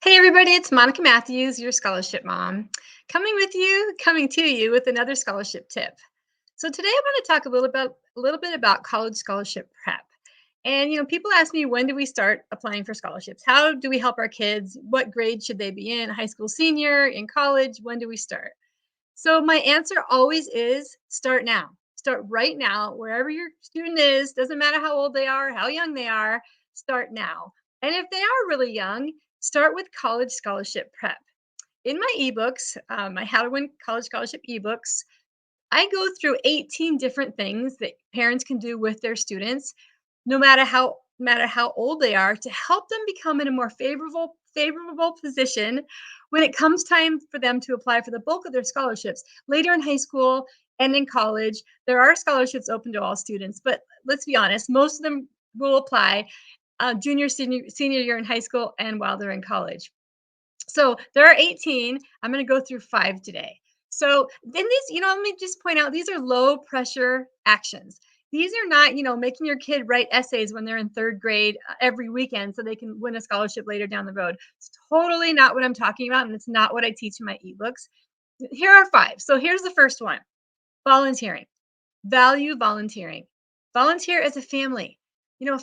Hey everybody, it's Monica Matthews, your scholarship mom, coming to you with another scholarship tip. So today I want to talk a little bit about college scholarship prep. And people ask me, when do we start applying for scholarships? How do we help our kids? What grade should they be in? High school senior, in college? When do we start? So my answer always is start now. Start right now, wherever your student is, doesn't matter how old they are, how young they are, start now. And if they are really young, start with college scholarship prep. In my ebooks, my How to Win College Scholarship ebooks, I go through 18 different things that parents can do with their students, no matter how old they are, to help them become in a more favorable position when it comes time for them to apply for the bulk of their scholarships later in high school and in college. There are scholarships open to all students, but let's be honest, most of them will apply junior, senior year in high school and while they're in college. So there are 18. I'm going to go through five today. So then let me just point out, these are low pressure actions. These are not, making your kid write essays when they're in third grade every weekend so they can win a scholarship later down the road. It's totally not what I'm talking about. And it's not what I teach in my ebooks. Here are five. So here's the first one: volunteering. Value volunteering. Volunteer as a family.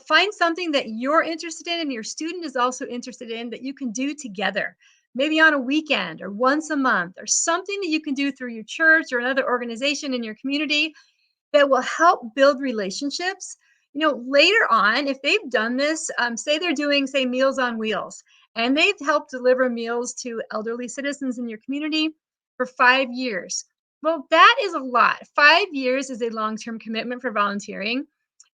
Find something that you're interested in and your student is also interested in that you can do together. Maybe on a weekend or once a month, or something that you can do through your church or another organization in your community that will help build relationships. Later on, if they've done this, say they're doing, say, Meals on Wheels, and they've helped deliver meals to elderly citizens in your community for 5 years. Well, that is a lot. 5 years is a long term commitment for volunteering.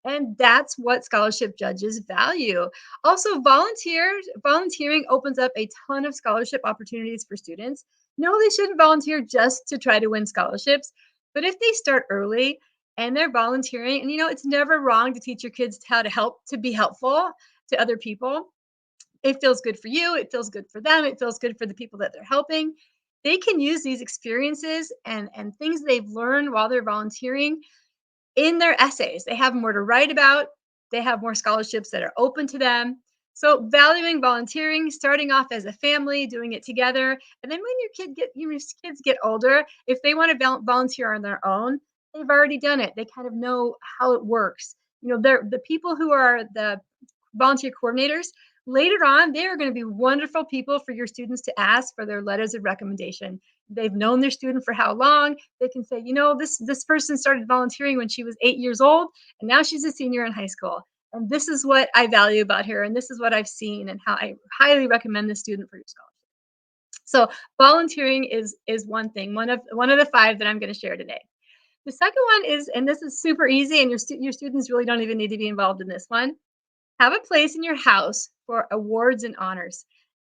And that's what scholarship judges value. Also, volunteering opens up a ton of scholarship opportunities for students. No, they shouldn't volunteer just to try to win scholarships. But if they start early and they're volunteering, and it's never wrong to teach your kids how to be helpful to other people. It feels good for you, it feels good for them, it feels good for the people that they're helping. They can use these experiences and things they've learned while they're volunteering in their essays. They have more to write about, they have more scholarships that are open to them. So valuing volunteering, starting off as a family, doing it together, and then when your kids get older, if they want to volunteer on their own, they've already done it. They kind of know how it works. They're the people who are the volunteer coordinators. Later on, they are going to be wonderful people for your students to ask for their letters of recommendation. They've known their student for how long. They can say, this person started volunteering when she was 8 years old, and now she's a senior in high school. And this is what I value about her, and this is what I've seen, and how I highly recommend this student for your scholarship. So volunteering is one thing, one of the five that I'm going to share today. The second one is, and this is super easy, and your students really don't even need to be involved in this one. Have a place in your house for awards and honors.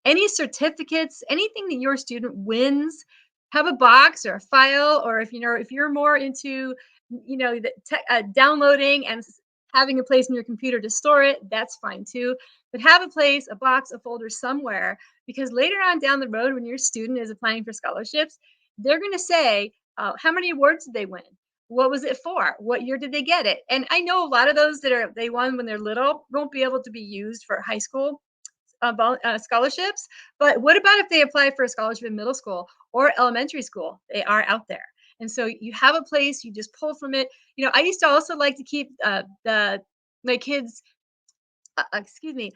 Any certificates, anything that your student wins, have a box or a file, or if you're more into downloading and having a place in your computer to store it, that's fine too. But have a place, a box, a folder somewhere, because later on down the road, when your student is applying for scholarships, they're going to say, how many awards did they win? What was it for? What year did they get it? And I know a lot of those that they won when they're little won't be able to be used for high school scholarships. But what about if they apply for a scholarship in middle school or elementary school? They are out there. And so you have a place, you just pull from it. I used to also like to keep the my kids, excuse me,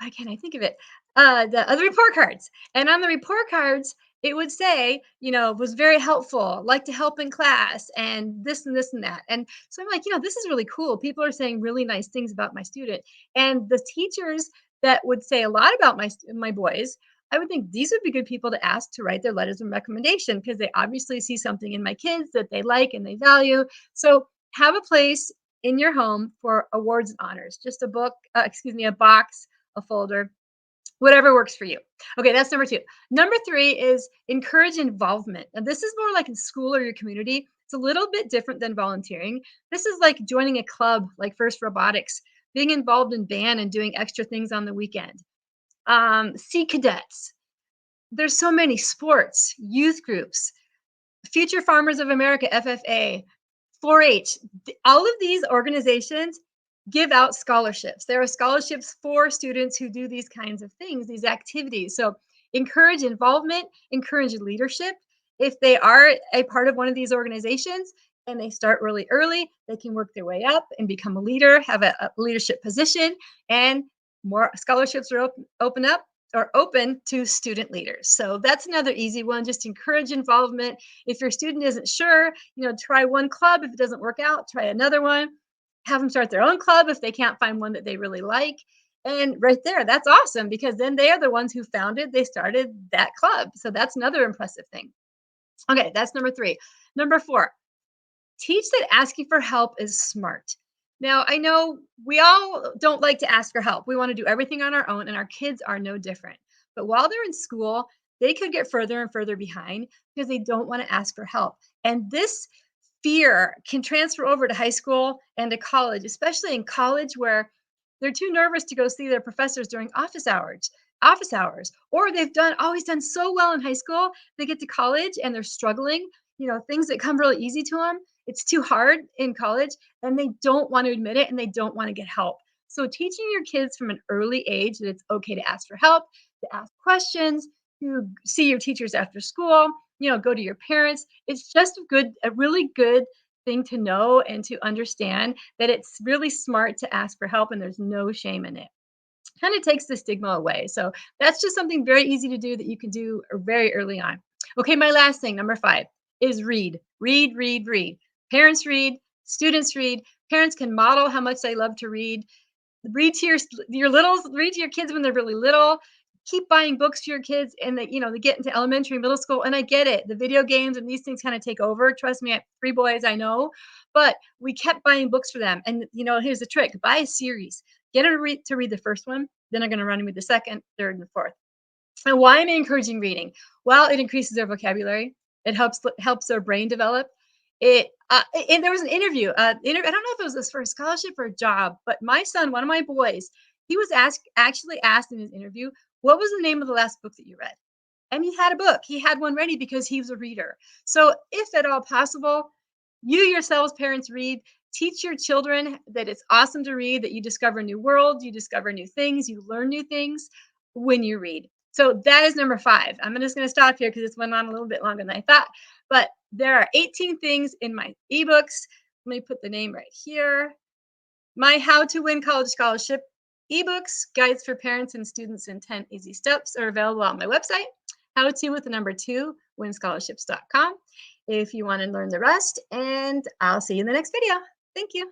why can't I think of it? The other report cards. And on the report cards, it would say, was very helpful, like to help in class, and this and this and that. And so I'm like, this is really cool. People are saying really nice things about my student. And the teachers that would say a lot about my boys, I would think these would be good people to ask to write their letters of recommendation, because they obviously see something in my kids that they like and they value. So have a place in your home for awards and honors. Just a box, a folder, whatever works for you. Okay, that's number two. Number three is encourage involvement. And this is more like in school or your community. It's a little bit different than volunteering. This is like joining a club like First Robotics, being involved in band and doing extra things on the weekend. Sea cadets. There's so many sports, youth groups, Future Farmers of America, FFA, 4-H. All of these organizations, give out scholarships. There are scholarships for students who do these kinds of things, these activities. So encourage involvement, encourage leadership. If they are a part of one of these organizations and they start really early, they can work their way up and become a leader, have a leadership position, and more scholarships are open up or open to student leaders. So that's another easy one. Just encourage involvement. If your student isn't sure, try one club. If it doesn't work out, try another one. Have them start their own club if they can't find one that they really like. And right there, that's awesome because then they are the ones who they started that club. So that's another impressive thing. Okay, that's number 3. Number 4, teach that asking for help is smart. Now, I know we all don't like to ask for help. We want to do everything on our own, and our kids are no different. But while they're in school, they could get further and further behind because they don't want to ask for help. And this fear can transfer over to high school and to college, especially in college where they're too nervous to go see their professors during office hours, or they've done always done so well in high school, they get to college and they're struggling, things that come really easy to them, it's too hard in college, and they don't want to admit it and they don't want to get help. So teaching your kids from an early age that it's okay to ask for help, to ask questions, to see your teachers after school, go to your parents. It's just a really good thing to know and to understand that it's really smart to ask for help and there's no shame in it. Kind of takes the stigma away. So that's just something very easy to do that you can do very early on. Okay, my last thing, number 5, is read. Read, read, read. Parents read, students read. Parents can model how much they love to read. Read to your kids when they're really little. Keep buying books for your kids and they get into elementary, middle school. And I get it. The video games and these things kind of take over. Trust me, I have 3 boys, I know. But we kept buying books for them. And here's the trick. Buy a series. Get her to read the first one, then they're going to run with the second, third, and fourth. And why am I encouraging reading? Well, it increases their vocabulary. It helps their brain develop. And there was an interview. I don't know if it was for a scholarship or a job, but my son, one of my boys, he was actually asked in his interview, "What was the name of the last book that you read?" And he had a book. He had one ready because he was a reader. So, if at all possible, you yourselves, parents, read. Teach your children that it's awesome to read, that you discover new worlds, you discover new things, you learn new things when you read. So that is number 5. I'm just going to stop here because it's went on a little bit longer than I thought. But there are 18 things in my ebooks. Let me put the name right here. My How to Win College Scholarship ebooks, guides for parents and students in 10 easy steps are available on my website, how to with the number 2, winscholarships.com. If you want to learn the rest, and I'll see you in the next video. Thank you.